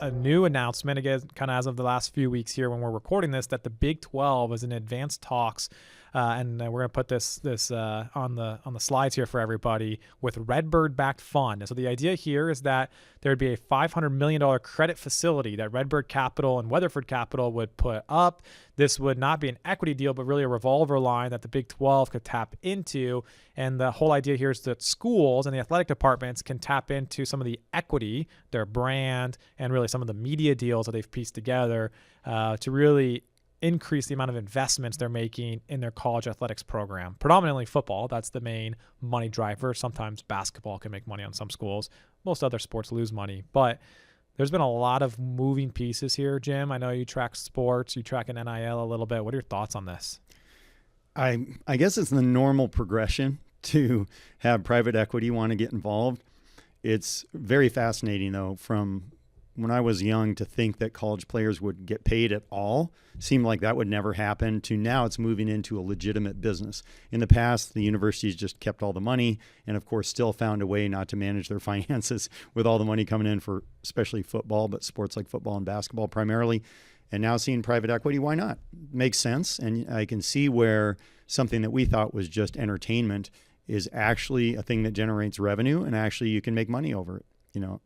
a new announcement, again, kind of as of the last few weeks here when we're recording this, that the Big 12 is in advanced talks, and we're going to put this on the slides here for everybody, with Redbird backed fund. And so the idea here is that there would be a $500 million credit facility that Redbird Capital and Weatherford Capital would put up. This would not be an equity deal, but really a revolver line that the Big 12 could tap into. And the whole idea here is that schools and the athletic departments can tap into some of the equity, their brand, and really some of the media deals that they've pieced together to really increase the amount of investments they're making in their college athletics program. Predominantly football, that's the main money driver. Sometimes basketball can make money on some schools. Most other sports lose money, but there's been a lot of moving pieces here, Jim. I know you track sports, you track an NIL a little bit. What are your thoughts on this? I guess it's the normal progression to have private equity want to get involved. It's very fascinating, though, from when I was young to think that college players would get paid at all. Seemed like that would never happen, to now it's moving into a legitimate business. In the past, the universities just kept all the money and, of course, still found a way not to manage their finances with all the money coming in for especially football, but sports like football and basketball primarily. And now seeing private equity, why not? Makes sense. And I can see where something that we thought was just entertainment is actually a thing that generates revenue, and actually you can make money over it,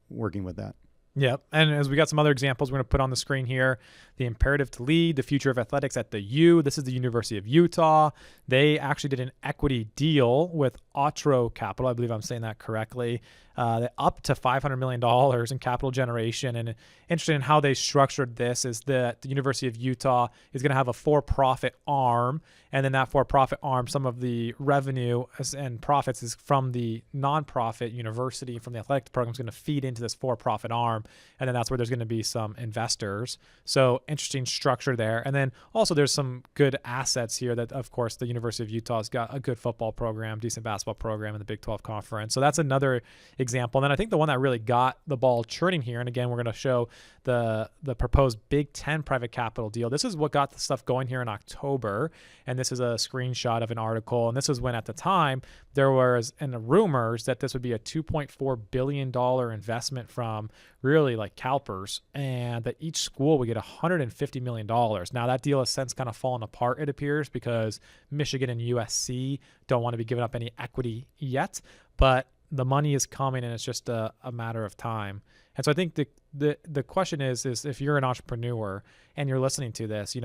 working with that. Yeah, and as we got some other examples, we're going to put on the screen here, the imperative to lead, the future of athletics at the U. This is the University of Utah. They actually did an equity deal with Otro Capital. I believe I'm saying that correctly. Up to $500 million in capital generation. And interesting in how they structured this is that the University of Utah is going to have a for-profit arm. And then that for-profit arm, some of the revenue and profits is from the nonprofit university, from the athletic program, is going to feed into this for-profit arm. And then that's where there's going to be some investors. So interesting structure there. And then also there's some good assets here that, of course, the University of Utah's got a good football program, decent basketball program in the Big 12 conference. So that's another example. And then I think the one that really got the ball churning here, and again, we're going to show the proposed Big 10 private capital deal. This is what got the stuff going here in October. And this is a screenshot of an article. And this is when at the time there was in the rumors that this would be a $2.4 billion investment from really like CalPERS, and that each school would get $150 million. Now that deal has since kind of fallen apart, it appears, because Michigan and USC don't want to be giving up any equity yet, but the money is coming and it's just a matter of time. And so I think the question is if you're an entrepreneur and you're listening to this,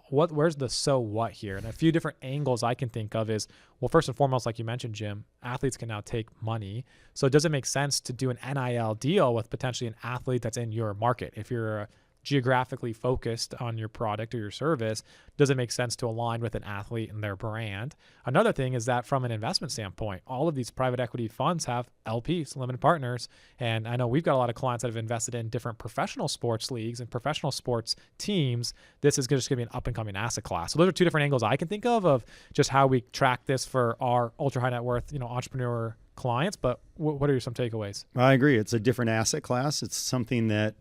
where's the so what here? And a few different angles I can think of is, well, first and foremost, like you mentioned, Jim, athletes can now take money. So does it make sense to do an NIL deal with potentially an athlete that's in your market? If you're geographically focused on your product or your service, does it make sense to align with an athlete and their brand? Another thing is that from an investment standpoint, all of these private equity funds have LPs, limited partners. And I know we've got a lot of clients that have invested in different professional sports leagues and professional sports teams. This is just going to be an up and coming asset class. So those are two different angles I can think of just how we track this for our ultra high net worth, entrepreneur clients. But what are some takeaways? I agree. It's a different asset class. It's something that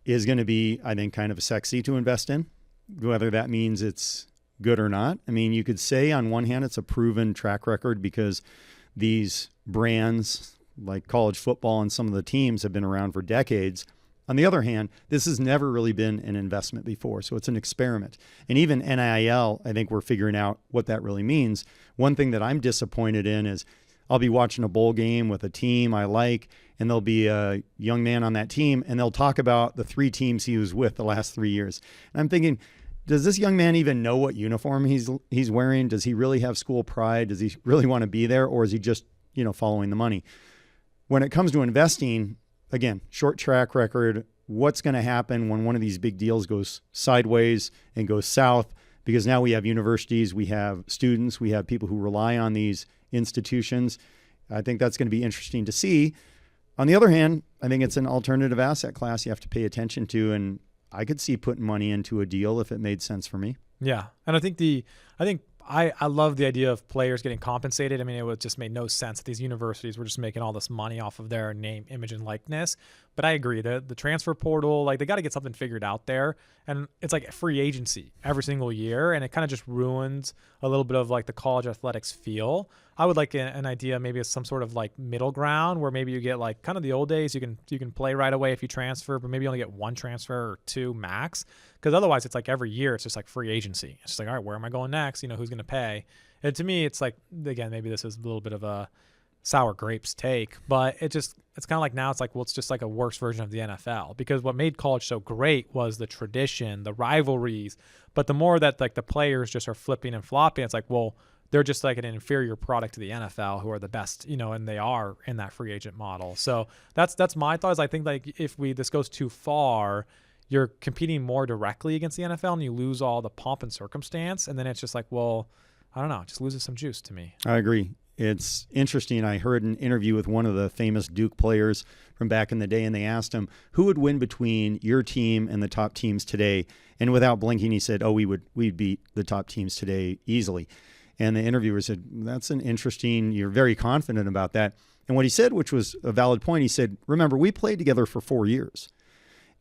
is going to be, I think, kind of sexy to invest in, whether that means it's good or not. I mean, you could say on one hand, it's a proven track record because these brands like college football and some of the teams have been around for decades. On the other hand, this has never really been an investment before. So it's an experiment. And even NIL, I think we're figuring out what that really means. One thing that I'm disappointed in is I'll be watching a bowl game with a team I like, and there'll be a young man on that team, and they'll talk about the 3 teams he was with the last 3 years. And I'm thinking, does this young man even know what uniform he's wearing? Does he really have school pride? Does he really want to be there? Or is he just, following the money? When it comes to investing, again, short track record, what's going to happen when one of these big deals goes sideways and goes south? Because now we have universities, we have students, we have people who rely on these institutions. I think that's going to be interesting to see. On the other hand, I think it's an alternative asset class you have to pay attention to, and I could see putting money into a deal if it made sense for me. Yeah, and I think I love the idea of players getting compensated. I mean, it would just make no sense that these universities were just making all this money off of their name, image, and likeness. But I agree, the transfer portal, like they got to get something figured out there. And it's like a free agency every single year, and it kind of just ruins a little bit of like the college athletics feel. I would like an idea, maybe it's some sort of like middle ground where maybe you get like kind of the old days. You can play right away if you transfer, but maybe you only get one transfer or two max. Because otherwise, it's like every year it's just like free agency. It's just like, all right, where am I going next? Who's going to pay? And to me, it's like, again, maybe this is a little bit of a sour grapes take, but it's kind of like now it's like, well, it's just like a worse version of the NFL, because what made college so great was the tradition, the rivalries. But the more that like the players just are flipping and flopping, it's like, well, they're just like an inferior product to the NFL, who are the best, and they are in that free agent model. So that's my thought. Is I think like if this goes too far, you're competing more directly against the NFL and you lose all the pomp and circumstance. And then it's just like, well, I don't know, it just loses some juice to me. I agree. It's interesting. I heard an interview with one of the famous Duke players from back in the day, and they asked him, who would win between your team and the top teams today? And without blinking, he said, we'd beat the top teams today easily. And the interviewer said, that's an interesting, you're very confident about that. And what he said, which was a valid point, he said, remember, we played together for 4 years.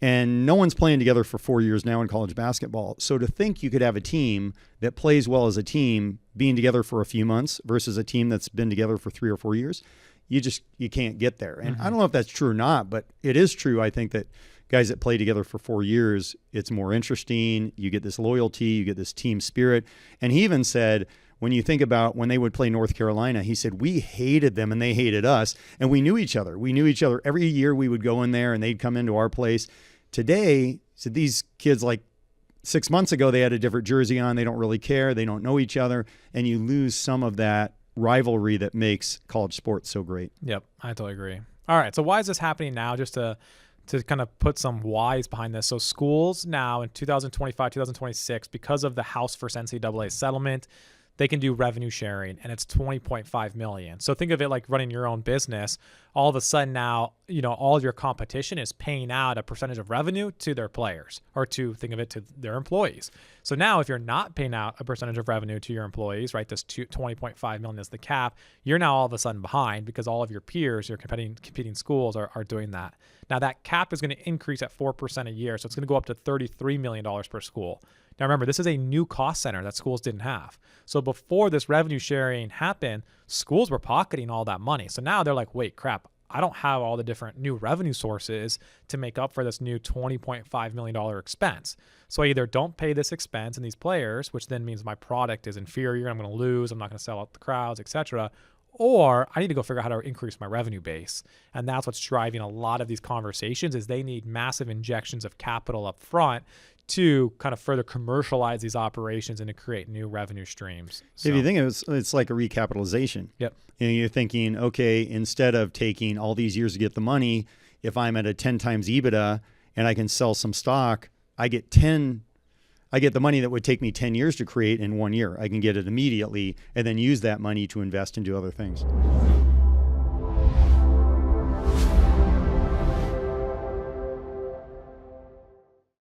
And no one's playing together for 4 years now in college basketball. So to think you could have a team that plays well as a team being together for a few months versus a team that's been together for 3 or 4 years, you can't get there. And I don't know if that's true or not, but it is true. I think that guys that play together for 4 years, it's more interesting. You get this loyalty, you get this team spirit. And he even said, when you think about when they would play North Carolina, he said, we hated them and they hated us. And we knew each other. We knew each other. Every year we would go in there and they'd come into our place. Today, so these kids, like 6 months ago, they had a different jersey on. They don't really care. They don't know each other. And you lose some of that rivalry that makes college sports so great. Yep, I totally agree. All right, so why is this happening now? Just to kind of put some whys behind this. So schools now in 2025, 2026, because of the House versus NCAA settlement, they can do revenue sharing, and it's $20.5 million. So think of it like running your own business. All of a sudden now, all your competition is paying out a percentage of revenue to their players, or think of it to their employees. So now if you're not paying out a percentage of revenue to your employees, right, this $20.5 million is the cap, you're now all of a sudden behind because all of your peers, your competing schools are doing that. Now that cap is going to increase at 4% a year. So it's going to go up to $33 million per school. Now, remember, this is a new cost center that schools didn't have. So before this revenue sharing happened, schools were pocketing all that money. So now they're like, wait, crap, I don't have all the different new revenue sources to make up for this new $20.5 million expense. So I either don't pay this expense and these players, which then means my product is inferior, I'm going to lose, I'm not going to sell out the crowds, etc., or I need to go figure out how to increase my revenue base. And that's what's driving a lot of these conversations, is they need massive injections of capital up front to kind of further commercialize these operations and to create new revenue streams. So, if you think it's like a recapitalization. Yep. You're thinking, okay, instead of taking all these years to get the money, if I'm at a 10 times EBITDA and I can sell some stock, I get the money that would take me 10 years to create in 1 year. I can get it immediately and then use that money to invest and do other things.